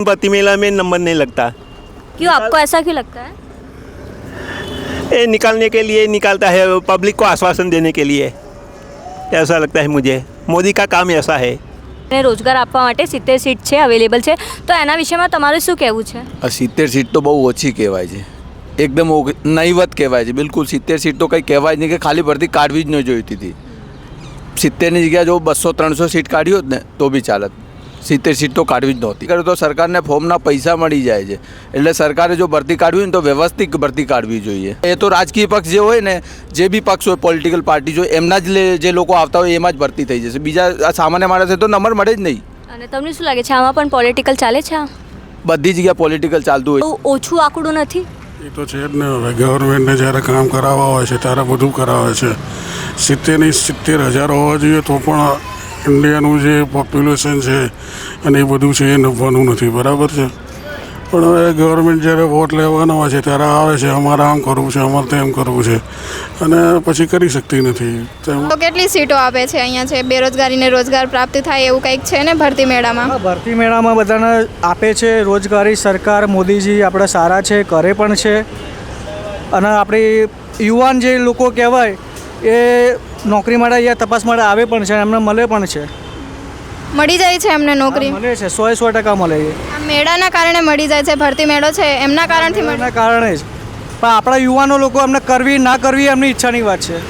भर्ती मेला में नंबर नहीं लगता। क्यों, आपको ऐसा क्यों लगता है? ये निकालने के लिए निकालता है, पब्लिक को आश्वासन देने के लिए, ऐसा लगता है मुझे। मोदी का काम ऐसा है। ને રોજગાર આપવા માટે 70 સીટ છે, અવેલેબલ છે, તો એના વિષયમાં તમારે શું કહેવું છે? 70 સીટ તો બહુ ઓછી કહેવાય છે, એકદમ નહીવત કહેવાય છે બિલકુલ। 70 સીટ તો કંઈ કહેવાય જ નહીં કે ખાલી ભરતી કાઢવી જ ન જોઈતી હતી। 70ની જગ્યાએ જો 200-300 સીટ કાઢી હોત ને તો બી ચાલત। 70 સીટ તો કાઢવી જ નહોતી કરે તો સરકારને ફોર્મના પૈસા મળી જાય છે, એટલે સરકારે જો ભરતી કાઢવી ને તો વ્યવસ્થિત ભરતી કાઢવી જોઈએ। એ તો રાજકીય પક્ષ જે હોય ને, જે બી પક્ષ હોય, પોલિટિકલ પાર્ટી જો એમના જ જે લોકો આવતા હોય એમાં જ ભરતી થઈ જશે, બીજા સામાન્ય માણસે તો નંબર મળે જ નહીં। અને તમને શું લાગે છે આમાં પણ પોલિટિકલ ચાલે છે? બધી જગ્યાએ પોલિટિકલ ચાલતું હોય। તો ઓછું આંકડું નથી? એ તો છે જ ને। હવે ગવર્મેન્ટને જ્યારે કામ કરાવવા હોય છે ત્યારે બધું કરાવે છે। 70,000 હોવા જોઈએ તો પણ ઇન્ડિયાનું જે પોપ્યુલેશન છે અને એ બધું છે એ નભવાનું નથી, બરાબર છે। પણ હવે ગવર્મેન્ટ જ્યારે વોટ લેવાનો હોય છે ત્યારે આવે છે, અમારે આમ કરવું છે, અમારે તેમ કરવું છે, અને પછી કરી શકતી નથી। તો કેટલી સીટો આપે છે અહીંયા? છે બેરોજગારીને રોજગાર પ્રાપ્ત થાય એવું કંઈક છે ને ભરતી મેળામાં? ભરતી મેળામાં બધાને આપે છે રોજગારી। સરકાર મોદીજી આપણે સારા છે, કરે પણ છે, અને આપણી યુવાન જે લોકો કહેવાય એ નોકરી માટે અહીંયા તપાસ માટે આવે પણ છે, એમને મળે પણ છે। મળી જાય છે એમને નોકરી? મળે છે, 100% મળે છે। આ મેળાના કારણે મળી જાય છે, ભરતી મેળો છે એમના કારણથી મળે? એના કારણે જ, પણ આપણા યુવાનો લોકો એમને કરવી ના કરવી એમની ઈચ્છાની વાત છે।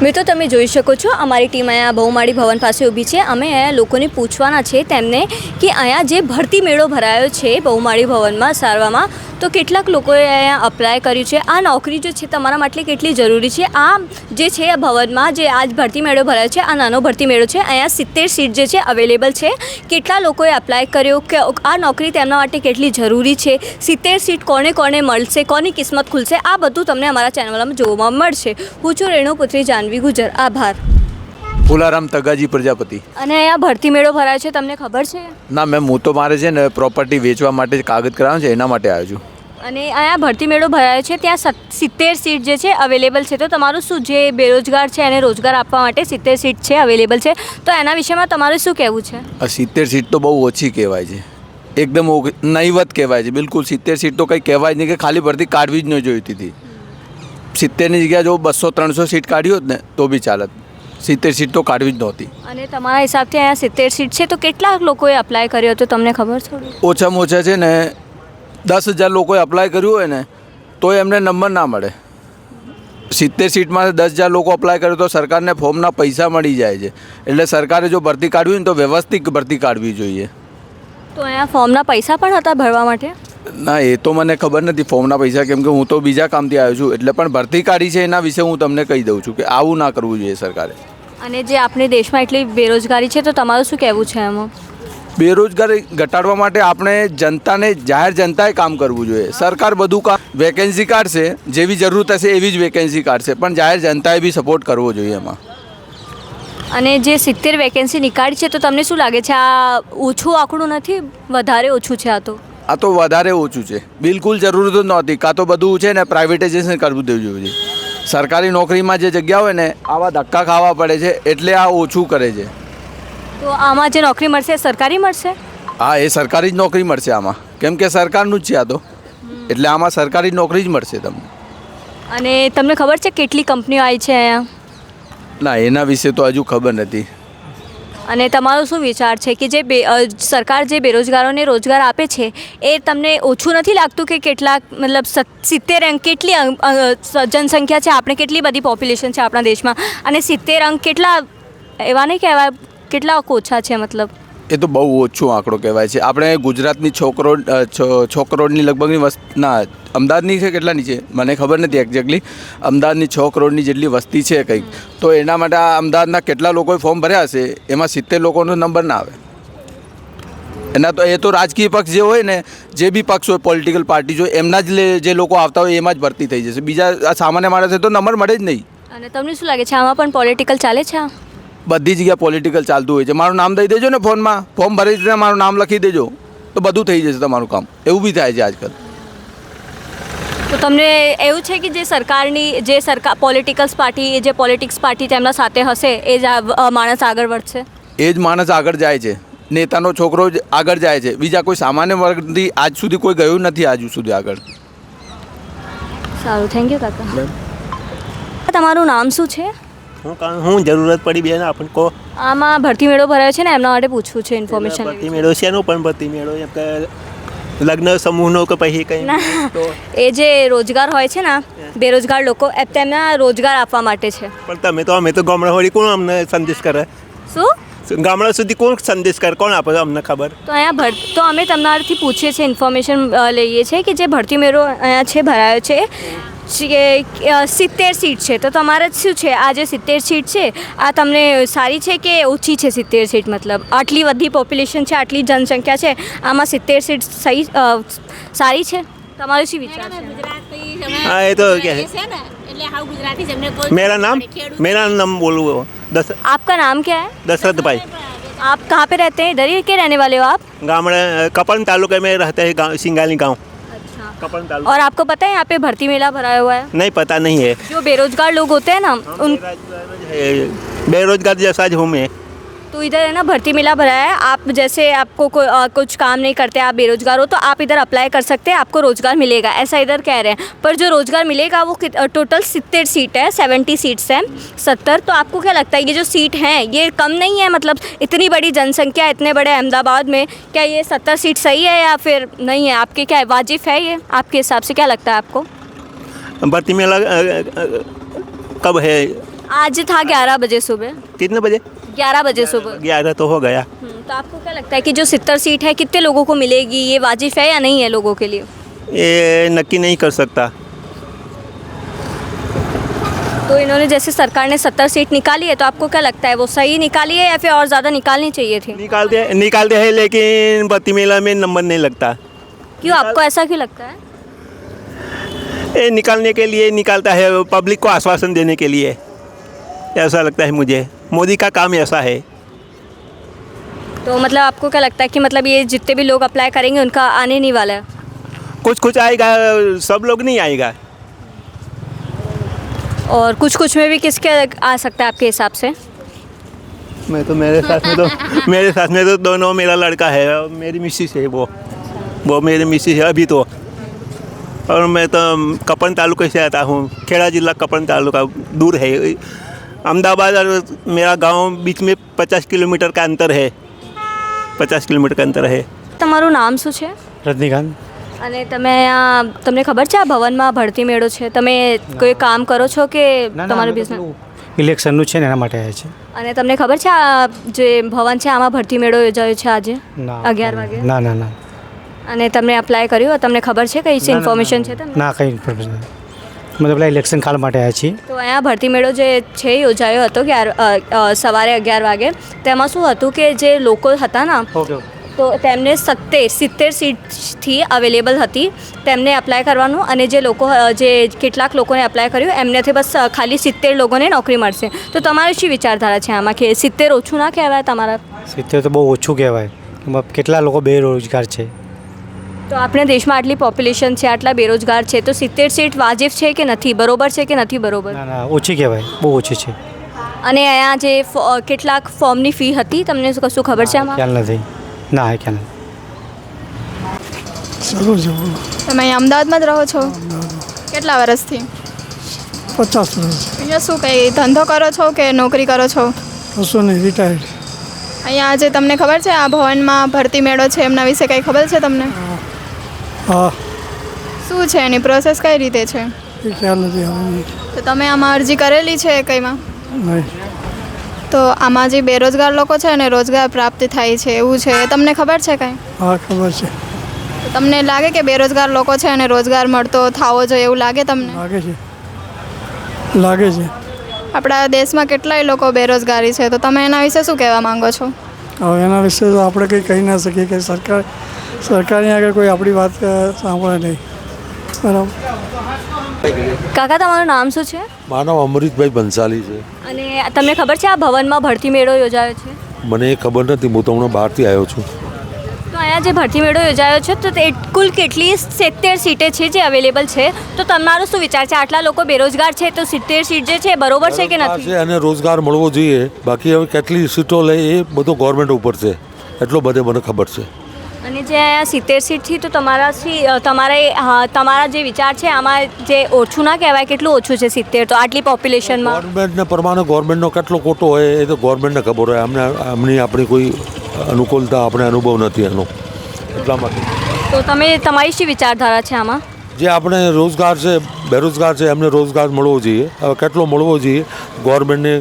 મિત્રો તમે જોઈ શકો છો અમારી ટીમ અહીંયા બહુમાળી ભવન પાસે ઊભી છે। અમે અહીંયા લોકોને પૂછવાના છે તેમને કે અહીંયા જે ભરતી મેળો ભરાયો છે બહુમાળી ભવનમાં સારવામાં, તો કેટલાક લોકોએ અહીંયા અપ્લાય કર્યું છે। આ નોકરી જે છે તમારા માટે કેટલી જરૂરી છે? આ જે છે આ ભવનમાં જે આજ ભરતી મેળો ભરાયો છે, આ નાનો ભરતી મેળો છે, અહીંયા 70 સીટ જે છે અવેલેબલ છે। કેટલા લોકોએ અપ્લાય કર્યો, કે આ નોકરી તેમના માટે કેટલી જરૂરી છે, 70 સીટ કોને કોને મળશે, કોની કિસ્મત ખુલશે, આ બધું તમને અમારા ચેનલમાં જોવા મળશે। હું છું રેણુપુત્રી જાનવી ગુજર, આભાર। ફુલારામ તગાજી પ્રજાપતિ। અને અહીંયા ભરતી મેળો ભરાયો છે, તમને ખબર છે? ના મેમ, હું તો મારે છે ને પ્રોપર્ટી વેચવા માટે કાગળ કરાવવાનું છે, એના માટે આવ્યો છું। અને અહીંયા ભરતી મેળો ભરાયો છે, ત્યાં 70 સીટ જે છે અવેલેબલ છે, તો તમારું શું, જે બેરોજગાર છે એને રોજગાર આપવા માટે 70 સીટ છે અવેલેબલ છે, તો એના વિષયમાં તમારે શું કહેવું છે? 70 સીટ તો બહુ ઓછી કહેવાય છે, એકદમ નહીવત કહેવાય છે બિલકુલ। 70 સીટ તો કંઈ કહેવાય જ નહીં કે ખાલી ભરતી કાઢવી જ ન જોઈતી હતી। 70ની જગ્યાએ જો 200-300 સીટ કાઢી હોત ને તો બી ચાલત। 70 સીટ તો કાઢવી જ નહોતી। અને તમારા હિસાબથી અહીંયા 70 સીટ છે, તો કેટલા લોકોએ અપ્લાય કર્યો હતો તમને ખબર થોડી? ઓછામાં ઓછા છે ને 10,000 લોકોએ અપ્લાય કર્યું હોય ને તો એમને નંબર ના મળે। 70 સીટમાં 10,000 લોકો અપ્લાય કરે તો સરકારને ફોર્મના પૈસા મળી જાય છે, એટલે સરકારે જો ભરતી કાઢવી ને તો વ્યવસ્થિત ભરતી કાઢવી જોઈએ। તો અહીંયા ફોર્મના પૈસા પણ હતા ભરવા માટે? ના એ તો મને ખબર નથી ફોર્મના પૈસા, કેમ કે હું તો બીજા કામથી આવ્યો છું, એટલે પણ ભરતી કાઢી છે એના વિશે હું તમને કહી દઉં છું કે આવું ના કરવું જોઈએ સરકારે। અને જે આપણે દેશમાં એટલી બેરોજગારી છે, તો તમારું શું કહેવું છે એમાં? બેરોજગારી ઘટાડવા માટે આપણે જનતાને, જાહેર જનતાએ કામ કરવું જોઈએ। સરકાર બધું કામ વેકેન્સી કાઢશે, જેવી જરૂરત હશે એવી જ વેકેન્સી કાઢશે, પણ જાહેર જનતાએ બી સપોર્ટ કરવો જોઈએ એમાં। અને જે 70 વેકેન્સી નીકાળી છે, તો તમને શું લાગે છે આ ઓછું આંકડું નથી, વધારે ઓછું છે? આ તો વધારે ઓછું છે, બિલકુલ જરૂરત જ નહોતી। કાં તો બધું છે ને પ્રાઇવેટાઇઝેશન કરવું દેવું જોઈએ। સરકારી નોકરીમાં જે જગ્યા હોય ને આવા ધક્કા ખાવા પડે છે, એટલે આ ઓછું કરે છે। તો આમાં જે નોકરી મળશે સરકારી મળશે? હા, એ સરકારી જ નોકરી મળશે આમાં, કેમ કે સરકારનું જ છે આ તો, એટલે આમાં સરકારી નોકરી જ મળશે તમને। અને તમને ખબર છે કેટલી કંપનીઓ આવી છે અહીંયા? ના એના વિશે તો હજુ ખબર નથી। અને તમારો શું વિચાર છે કે જે સરકાર જે બેરોજગારોને રોજગાર આપે છે એ તમને ઓછું નથી લાગતું કે કેટલાક, મતલબ 70 અંક કેટલી જનસંખ્યા છે, આપણે કેટલી બધી પોપ્યુલેશન છે આપણા દેશમાં, અને 70 અંક કેટલા એવા નહીં કહેવાય, કેટલા ઓછા છે? મતલબ એ તો બહુ ઓછો આંકડો કહેવાય છે। આપણે ગુજરાતની 6 કરોડની લગભગની વસ્તી, ના અમદાવાદની છે કેટલાની છે મને ખબર નથી એક્ઝેક્ટલી, અમદાવાદની 6 કરોડની જેટલી વસ્તી છે કંઈક, તો એના માટે આ અમદાવાદના કેટલા લોકોએ ફોર્મ ભર્યા હશે, એમાં 70 લોકોનો નંબર ના આવે। એના તો એ તો રાજકીય પક્ષ જે હોય ને, જે બી પક્ષ હોય, પોલિટિકલ પાર્ટી હોય, એમના જ જે લોકો આવતા હોય એમાં જ ભરતી થઈ જશે, બીજા સામાન્ય માણસે તો નંબર મળે જ નહીં। અને તમને શું લાગે છે આમાં પણ પોલિટિકલ ચાલે છે? બધી જગ્યાએ પોલિટિકલ ચાલતું હોય છે। મારું નામ દઈ દેજો ને ફોનમાં, ફોર્મ ભરી દીધા, મારું નામ લખી દેજો તો બધું થઈ જશે તમારું કામ। એવું બી થાય છે આજકાલ। તો તમને એવું છે કે જે સરકાર પોલિટિકલ્સ પાર્ટી જે પોલિટિક્સ પાર્ટી તેમના સાથે હશે એ જ માણસ આગળ વધશે? એ જ માણસ આગળ જાય છે, નેતાનો છોકરો જ આગળ જાય છે. બીજા કોઈ સામાન્ય વર્ગથી આજ સુધી કોઈ ગયું નથી આજ સુધી આગળ. સારું, થેન્ક યુ કાકા. તમારું નામ શું છે? હું જરૂરત પડી બેન આપણ કો આમાં ભરતી મેળો ભરાયો છે ને એમના માટે પૂછવું છે ઇન્ફોર્મેશન. ભરતી મેળો છે એનો પણ ભરતી મેળો એમ કે લગ્ન સમૂહનો કે પછી કંઈ ના, તો એ જે રોજગાર હોય છે ને બેરોજગાર લોકો તેમના રોજગાર આપવા માટે છે. પણ અમે તો ગામડા હોળી કોણ અમને સંદેશ કરે? શું ગામડા સુધી કોણ સંદેશ કરે? કોણ આપે અમને ખબર? તો અહીંયા તો અમે તમારાથી પૂછીએ છીએ, ઇન્ફોર્મેશન લઈએ છીએ કે જે ભરતી મેળો અહીંયા છે ભરાયો છે 70 સીટ છે. તો તમારે શું છે આ જે 70 સીટ છે આ તમને સારી છે કે ઓછી છે? 70 સીટ મતલબ આટલી બધી પોપ્યુલેશન છે, આટલી જનસંખ્યા છે, આમાં 70 સીટ સારી છે? તમારો શું વિચાર છે? हाँ ये तो क्या है, मेरा नाम बोलूँ आपका नाम क्या है? दशरथ भाई. आप कहाँ पे रहते हैं? इधर ही के रहने वाले हो आप? गाँव कपन तालुके में रहते हैं, गाँव सिंगाली गाँव. कपन तालुका. और आपको पता है यहाँ पे भर्ती मेला भराया हुआ है? नहीं पता नहीं है. जो बेरोजगार लोग होते हैं ना उन बेरोजगार जैसा हूँ मैं. तो इधर है ना भर्ती मेला भराया है. आप जैसे आपको कुछ काम नहीं करते, आप बेरोजगार हो, तो आप इधर अप्लाई कर सकते हैं, आपको रोजगार मिलेगा, ऐसा इधर कह रहे हैं. पर जो रोजगार मिलेगा वो टोटल 70 सीट है, 70 सीट्स हैं, 70. तो आपको क्या लगता है ये जो सीट हैं ये कम नहीं है? मतलब इतनी बड़ी जनसंख्या, इतने बड़े अहमदाबाद में, क्या ये 70 सीट सही है या फिर नहीं है? आपके क्या वाजिब है ये आपके हिसाब से? क्या लगता है आपको? भर्ती मेला कब है? आज था 11 बजे सुबह. कितने बजे? 11 बजे सुबह. 11 तो हो गया. तो आपको क्या लगता है कि जो 70 सीट है कितने लोगों को मिलेगी? ये वाजिब है या नहीं है लोगों के लिए? ये नक्की नहीं कर सकता. तो इन्होंने जैसे सरकार ने 70 सीट निकाली है तो आपको क्या लगता है वो सही निकाली है या फिर और ज़्यादा निकालनी चाहिए थी? निकालते हैं लेकिन भर्ती मेला में नंबर नहीं लगता. क्यों, आपको ऐसा क्यों लगता है? ये निकालने के लिए निकालता है, पब्लिक को आश्वासन देने के लिए, ऐसा लगता है मुझे. मोदी का काम ऐसा है. तो मतलब आपको क्या लगता है कि मतलब ये जितने भी लोग अप्लाई करेंगे उनका आने नहीं वाला है? कुछ आएगा, सब लोग नहीं आएगा. और कुछ में भी किसके आ सकता है आपके हिसाब से? मैं तो मेरे साथ में तो दोनों, मेरा लड़का है और मेरी मिसिस है, वो मेरी मिसिस है अभी तो. और मैं तो कपन तालुके से आता हूँ, खेड़ा जिला कपन तालुका, दूर है. अहमदाबाद और मेरा गांव बीच में 50 किलोमीटर का अंतर है. 50 કિલોમીટર का અંતર है. તમારું નામ શું છે? રજનીકાંત. અને તમને ખબર છે આ ભવનમાં ભરતી મેળો છે? તમે કોઈ કામ કરો છો કે તમારું બિઝનેસ? ઇલેક્શનનું છે ને એના માટે આવ્યા છે. અને તમને ખબર છે આ જે ભવન છે આમાં ભરતી મેળો યોજાયો છે આજે ના 11 વાગે? ના. અને તમને અપ્લાય કર્યું? તમને ખબર છે કઈ ઇન્ફોર્મેશન છે તમને? ના, કંઈ ઇન્ફોર્મેશન નથી. મતલબ પેલા ઇલેક્શન કાલ માટે આવ્યા છીએ. તો અહીંયા ભરતી મેળો જે છે યોજાયો હતો સવારે 11 વાગે. તેમાં શું હતું કે જે લોકો હતા ને ઓકે. તો તેમને 70 સીટથી અવેલેબલ હતી, તેમને અપ્લાય કરવાનું. અને જે લોકો કેટલાક લોકોને અપ્લાય કર્યું એમનેથી બસ ખાલી 70 લોકોને નોકરી મળશે. તો તમારી શું વિચારધારા છે આમાં કે 70 ઓછું ના કહેવાય તમારા? 70 તો બહુ ઓછું કહેવાય. કેટલા લોકો બેરોજગાર છે. તો આપણે દેશમાં આટલી પોપ્યુલેશન છે, આટલા બેરોજગાર છે, તો 70 સીટ વાજિબ છે કે નથી? બરોબર છે કે નથી બરોબર? ના, ઓછી કહેવાય, બહુ ઓછી છે. અને અહીંયા જે કેટલાક ફોર્મની ફી હતી તમને કશું ખબર છે આમાં? ખ્યાલ નથી. ના, ખ્યાલ નથી. તમે અહીંયા અમદાવાદમાં જ રહો છો? કેટલા વર્ષથી? 50 વર્ષ. અહીંયા શું કંઈ ધંધો કરો છો કે નોકરી કરો છો? કશું નહીં, રિટાયર્ડ. અહીંયા આજે તમને ખબર છે આ ભવનમાં ભરતી મેળો છે એમના વિશે કંઈ ખબર છે તમને? હા. શું છે એની પ્રોસેસ કઈ રીતે છે? એ ખ્યાલ નથી હવે. તો તમે આમાં અરજી કરેલી છે કંઈમાં? નહીં. તો આમાં જે બેરોજગાર લોકો છે અને રોજગાર પ્રાપ્તિ થાય છે એવું છે, એ તમને ખબર છે કાંઈ? હા, ખબર છે. તો તમને લાગે કે બેરોજગાર લોકો છે અને રોજગાર મળતો થવો જોઈએ એવું લાગે તમને? લાગે છે. આપણા દેશમાં કેટલાય લોકો બેરોજગારી છે, તો તમે એના વિશે શું કહેવા માંગો છો? હવે એના વિશે તો આપણે કંઈ કહી ના શકીએ કે સરકારની આગળ કોઈ આપણી વાત સાંભળે નહીં. બરાબર. કાકા તમારું નામ શું છે? મારું નામ અમૃતભાઈ બંસાલી છે. અને તમને ખબર છે આ ભવનમાં ભરતી મેળો યોજાયો છે? મને એ ખબર નથી, હું તો હમણાં બહારથી આવ્યો છું. તો અહીંયા અહીંયા જે ભરતી મેળો યોજાયો છે તો તે કુલ કેટલી 70 સીટે છે જે અવેલેબલ છે, તો તમારો શું વિચાર છે? આટલા લોકો બેરોજગાર છે તો 70 સીટ જે છે એ બરોબર છે કે નથી? છે અને રોજગાર મળવો જોઈએ. બાકી હવે કેટલી સીટો લે એ બધું ગવર્મેન્ટ ઉપર છે, એટલો બધે મને ખબર છે. અને જે અહીંયા 70 સીટથી તો તમારા જે વિચાર છે આમાં જે ઓછું ના કહેવાય, કેટલું ઓછું છે 70 તો આટલી પોપ્યુલેશનમાં? ગવર્મેન્ટને પ્રમાણે ગવર્મેન્ટનો કેટલો ખોટો હોય એ તો ગવર્મેન્ટને ખબર હોય. આપણી કોઈ અનુકૂળતા આપણે અનુભવ નથી એનો, એટલા માટે. તો તમારી શી વિચારધારા છે આમાં? જે આપણે રોજગાર છે, બેરોજગાર છે, એમને રોજગાર મળવો જોઈએ. હવે કેટલો મળવો જોઈએ ગવર્મેન્ટને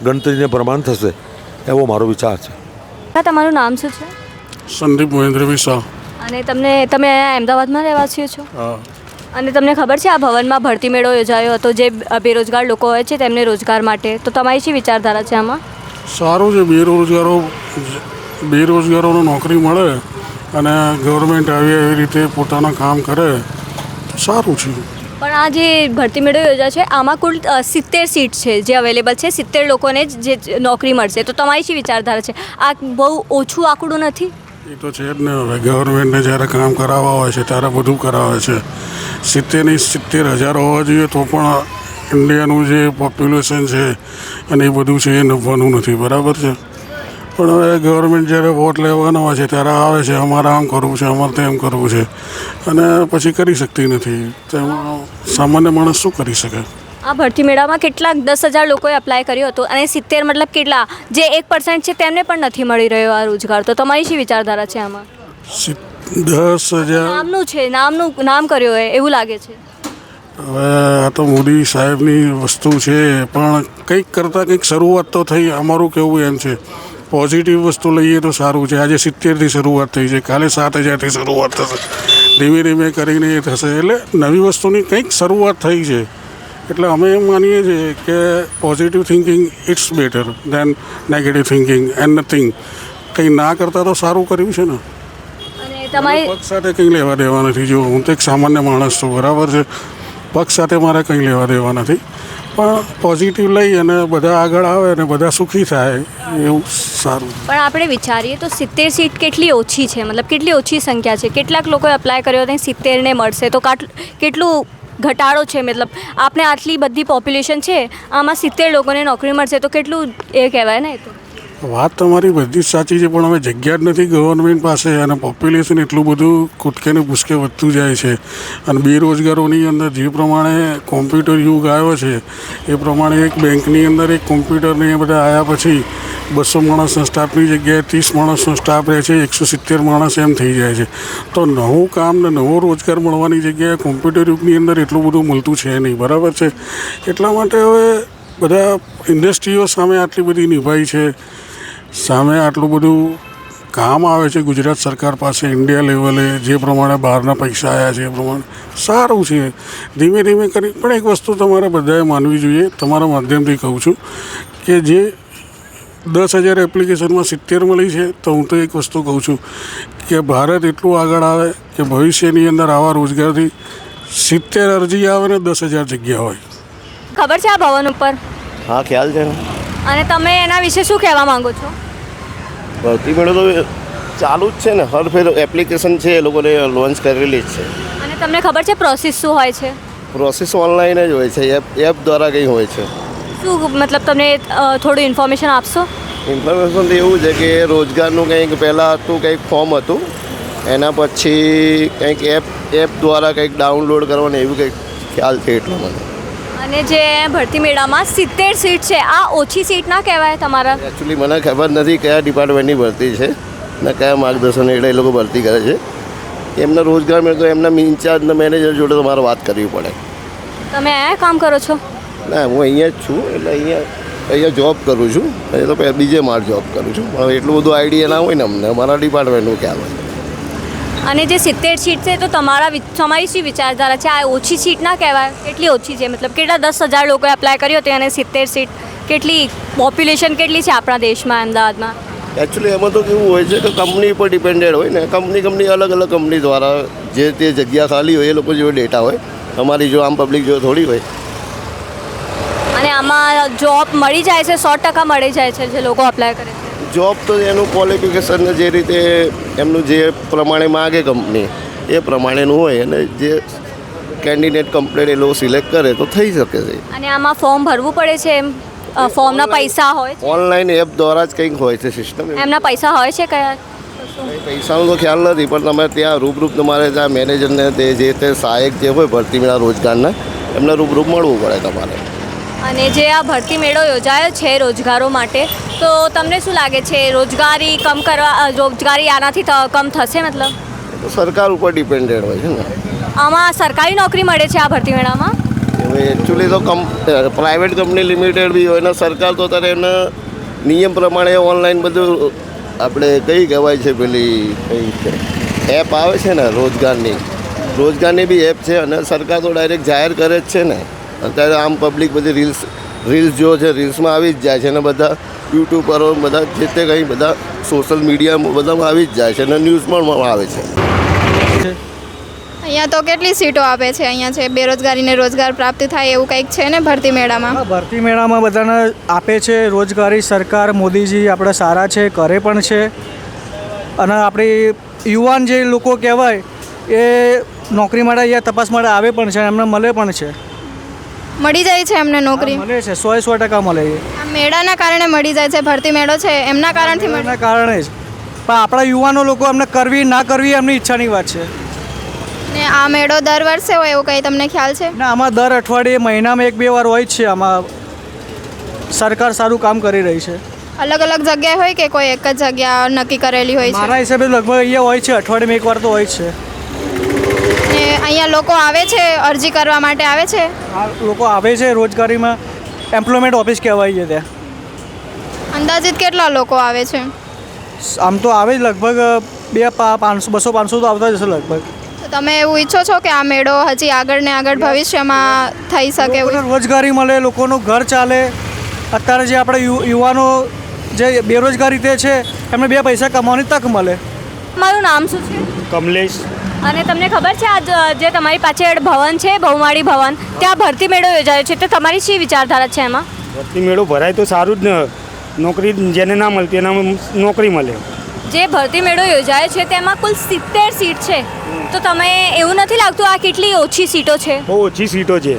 ગણતરીને પ્રમાણ થશે એવો મારો વિચાર છે. તમારું નામ શું છે? સંદીપ મહેન્દ્રભાઈ શાહ. અને તમે અહીંયા અમદાવાદમાં રહેવાસીઓ છો? હા. અને તમને ખબર છે આ ભવનમાં ભરતી મેળો યોજાયો હતો જે બેરોજગાર લોકો હોય છે તેમને રોજગાર માટે, તો તમારી શી વિચારધારા છે આમાં? સારું છે, બેરોજગારોને નોકરી મળે અને ગવર્મેન્ટ આવી રીતે પોતાના કામ કરે, સારું છે. પણ આ જે ભરતી મેળો યોજાયો છે આમાં કુલ 70 સીટ છે જે અવેલેબલ છે, 70 લોકોને જ જે નોકરી મળશે, તો તમારી શી વિચારધારા છે? આ બહુ ઓછું આંકડું નથી? એ તો છે જ ને. હવે ગવર્મેન્ટને જ્યારે કામ કરાવવા હોય છે ત્યારે બધું કરાવે છે. 70,000 હોવા જોઈએ તો પણ ઇન્ડિયાનું જે પોપ્યુલેશન છે અને એ બધું છે એ નભવાનું નથી, બરાબર છે. પણ હવે ગવર્મેન્ટ જ્યારે વોટ લેવાનો હોય છે ત્યારે આવે છે અમારે આમ કરવું છે, અમારે તેમ કરવું છે, અને પછી કરી શકતી નથી. તેમાં સામાન્ય માણસ શું કરી શકે? આ ભરતી મેળામાં કેટલાક 10,000 લોકોએ અપ્લાય કર્યો હતો અને 70 મતલબ કેટલા જે 1% છે તેમને પણ નથી મળી રહ્યો આ રોજગાર, તો તમારી શી વિચારધારા છે આમાં? 10,000 નામ કર્યો હોય એવું લાગે છે. હવે આ તો મોદી સાહેબની વસ્તુ છે, પણ કંઈક કરતાં કંઈક શરૂઆત તો થઈ. અમારું કહેવું એમ છે પોઝિટિવ વસ્તુ લઈએ તો સારું છે. આજે 70થી શરૂઆત થઈ છે, કાલે 7,000થી શરૂઆત થશે, ધીમે ધીમે કરીને એ થશે. એટલે નવી વસ્તુની કંઈક શરૂઆત થઈ છે. એટલે અમે એમ માનીએ છીએ કે positive thinking it's better than negative thinking and nothing. કંઈ ના કરતાં તો સારું કર્યું છે ને. અને તમારી પક્ષ સાથે કંઈ લેવા દેવા નથી. જો હું તો એક સામાન્ય માણસ છું, બરાબર છે. પક્ષ સાથે મારે કંઈ લેવા દેવા નથી, પણ પોઝિટિવ લઈ અને બધા આગળ આવે અને બધા સુખી થાય એવું સારું. પણ આપણે વિચારીએ તો 70 સીટ કેટલી ઓછી છે, મતલબ કેટલી ઓછી સંખ્યા છે. કેટલાક લોકોએ અપ્લાય કર્યો તો 70 ને મળશે તો કેટલું ઘટાડો છે. મતલબ આપણે આટલી બધી પોપ્યુલેશન છે આમાં 70 લોકોને નોકરી મળશે તો કેટલું એ કહેવાય ને. તો વાત તમારી બધી જ સાચી છે, પણ હવે જગ્યા જ નથી ગવર્મેન્ટ પાસે અને પોપ્યુલેશન એટલું બધું કૂદકે ને ભૂસકે વધતું જાય છે. અને બેરોજગારોની અંદર જે પ્રમાણે કોમ્પ્યુટર યુગ આવ્યો છે એ પ્રમાણે એક બેંકની અંદર એક કોમ્પ્યુટરને એ બધા આવ્યા પછી 200 માણસના સ્ટાફની જગ્યાએ 30 માણસનો સ્ટાફ રહે છે, 170 માણસ એમ થઈ જાય છે. તો નવું કામ ને નવો રોજગાર મળવાની જગ્યાએ કોમ્પ્યુટર યુગની અંદર એટલું બધું મળતું છે નહીં, બરાબર છે. એટલા માટે હવે બધા ઇન્ડસ્ટ્રીઓ સામે આટલી બધી નિભાઈ છે, સામે આટલું બધું કામ આવે છે ગુજરાત સરકાર પાસે ઇન્ડિયા લેવલે, જે પ્રમાણે બહારના પૈસા આવ્યા છે એ પ્રમાણે સારું છે. ધીમે ધીમે કરી પણ એક વસ્તુ તમારે બધાએ માનવી જોઈએ, તમારા માધ્યમથી કહું છું કે જે 10,000 એપ્લિકેશનમાં 70 મળી છે, તો હું તો એક વસ્તુ કહું છું કે ભારત એટલું આગળ આવે કે ભવિષ્યની અંદર આવા રોજગારથી 70 અરજી આવે ને 10,000 જગ્યા હોય. ખબર છે આ ભવન ઉપર? હા, ખ્યાલ છે. અને તમે એના વિશે શું કહેવા માંગો છો? ભરતી મેળો તો ચાલુ જ છે ને, હર ફેર એપ્લિકેશન છે એ લોકોને લોન્ચ કરેલી જ છે. અને તમને ખબર છે પ્રોસેસ શું હોય છે? પ્રોસેસ ઓનલાઈન જ હોય છે, એપ દ્વારા કંઈ હોય છે. શું મતલબ તમને થોડું ઇન્ફોર્મેશન આપશો? ઇન્ફોર્મેશન તો એવું છે કે રોજગારનું કંઈક પહેલાં હતું, કંઈક ફોર્મ હતું, એના પછી કંઈક એપ દ્વારા કંઈક ડાઉનલોડ કરવાનું એવું કંઈક ખ્યાલ છે એટલો મને. અને જે ભરતી મેળામાં 70 સીટ છે, આ ઓછી સીટ ના કહેવાય તમારા? એકચ્યુઅલી મને ખબર નથી કયા ડિપાર્ટમેન્ટની ભરતી છે ને કયા માર્ગદર્શન એટલે એ લોકો ભરતી કરે છે. એમના રોજગાર મેળતો એમના ઇન્ચાર્જના મેનેજર જોડે તમારે વાત કરવી પડે. તમે અહીંયા કામ કરો છો? ના, હું અહીંયા જ છું. એટલે અહીંયા જોબ કરું છું. એ તો બીજે માર જોબ કરું છું, પણ એટલું બધું આઈડિયા ના હોય ને અમને, અમારા ડિપાર્ટમેન્ટનું ખ્યાલ હોય. અને જે 70 સીટ છે તો તમારી શી વિચારધારા છે? આ ઓછી સીટ ના કહેવાય? કેટલી ઓછી છે? મતલબ કેટલા 10,000 લોકોએ અપ્લાય કર્યો હતો અને 70 સીટ, કેટલી પોપ્યુલેશન કેટલી છે આપણા દેશમાં, અમદાવાદમાં? એકચ્યુઅલી એમાં તો કેવું હોય છે કે કંપની પર ડિપેન્ડેડ હોય ને, કંપની અલગ અલગ કંપની દ્વારા જે તે જગ્યા ખાલી હોય એ લોકો જેવો ડેટા હોય, અમારી જો આમ પબ્લિક જો થોડી હોય. અને આમાં જોબ મળી જાય છે? 100% મળી જાય છે જે લોકો અપ્લાય કરે છે? જોબ તો એનું ક્વોલિફિકેશન જે રીતે એમનું જે પ્રમાણે માગે કંપની એ પ્રમાણેનું હોય અને જે કેન્ડિડેટ કમ્પ્લેટ એ લોકો સિલેક્ટ કરે તો થઈ શકે છે. અને આમાં ફોર્મ ભરવું પડે છે એમ ફોર્મના પૈસા હોય છે? ઓનલાઈન એપ દ્વારા જ કંઈક હોય છે સિસ્ટમ. એમના પૈસા હોય છે કયા? પૈસાનો તો ખ્યાલ નથી પણ તમે ત્યાં રૂબરૂપ તમારે ત્યાં મેનેજરને જે તે સહાયક જે હોય ભરતી મેળા રોજગારના એમને રૂબરૂપ મળવું પડે તમારે. અને જે આ ભરતી મેળો યોજાયો છે રોજગારો માટે, તો તમને શું લાગે છે રોજગારી આનાથી કમ થશે? મતલબ તો સરકાર ઉપર ડિપેન્ડેડ હોય છે ને. આમાં સરકારી નોકરી મળે છે આ ભરતી મેળામાં? હવે એકચ્યુઅલી તો પ્રાઇવેટ કંપની લિમિટેડ બી હોય ને સરકાર તો અત્યારે એના નિયમ પ્રમાણે ઓનલાઈન બધું આપણે કઈ કહેવાય છે પેલી કઈ છે એપ આવે છે ને રોજગારની બી એપ છે અને સરકાર તો ડાયરેક્ટ જાહેર કરે જ છે ને. અત્યારે આમ પબ્લિક બધી રીલ્સ જો છે રીલ્સમાં આવી જ જાય છે અને બધા યુટ્યુબરો બધા જે તે કંઈ બધા સોશિયલ મીડિયામાં બધામાં આવી જ જાય છે અને ન્યૂઝમાં આવે છે. અહીંયા તો કેટલી સીટો આપે છે? અહીંયા છે બેરોજગારીને રોજગાર પ્રાપ્ત થાય એવું કંઈક છે ને ભરતી મેળામાં? ભરતી મેળામાં બધાને આપે છે રોજગારી. સરકાર મોદીજી આપણે સારા છે, કરે પણ છે. અને આપણી યુવાન જે લોકો કહેવાય એ નોકરી માટે અહીંયા તપાસ માટે આવે પણ છે, એમને મળે પણ છે. મળી જાય છે એમને નોકરી? મળે છે, 100% મળે છે. આ મેળાના કારણે મળી જાય છે? ભરતી મેળો છે એમના કારણથી મળે? એના કારણે જ. પણ આપણા યુવાનો લોકો એમને કરવી ના કરવી એમની ઈચ્છાની વાત છે. ને આ મેળો દર વર્ષે હોય એવું કંઈ તમને ખ્યાલ છે? ના, આમાં દર અઠવાડિયે મહિનામાં 1-2 વાર હોય જ છે. આમાં સરકાર સારું કામ કરી રહી છે. અલગ અલગ જગ્યાએ હોય કે કોઈ એક જ જગ્યા નક્કી કરેલી હોય છે? મારા હિસાબે લગભગ અહીંયા હોય છે, અઠવાડિયામાં 1 વાર તો હોય જ છે. ને અહીંયા લોકો આવે છે અરજી કરવા માટે આવે છે? આ લોકો આવે છે રોજગારીમાં, એમ્પ્લોયમેન્ટ ઓફિસ કહેવાય છે ત્યાં. અંદાજિત કેટલા લોકો આવે છે? આમ તો આવે જ લગભગ 200-500 તો આવતા જ હશે લગભગ. તો તમે એવું ઈચ્છો છો કે આ મેળો હજી આગળ ને આગળ ભવિષ્યમાં થઈ શકે એવું? લોકોને રોજગારી મળે, લોકોનું ઘર ચાલે. અત્યારે જે આપણે યુવાનો જે બેરોજગારી તે છે એમને 2 પૈસા કમાવાની તક મળે. મારું નામ શું છે? કમલેશ. અને તમને ખબર છે આ જે તમારી પાછળ ભવન છે બહુમાળી ભવન, ત્યાં ભરતી મેળો યોજાયો છે, તો તમારી શી વિચારધારા છે એમાં? ભરતી મેળો ભરાય તો સારું જ ને. નોકરી જેને ના મળતી એના નોકરી મળે. જે ભરતી મેળો યોજાયો છે તેમાં કુલ 70 સીટ છે, તો તમે એવું નથી લાગતું આ કેટલી ઓછી સીટો છે? બહુ ઓછી સીટો છે.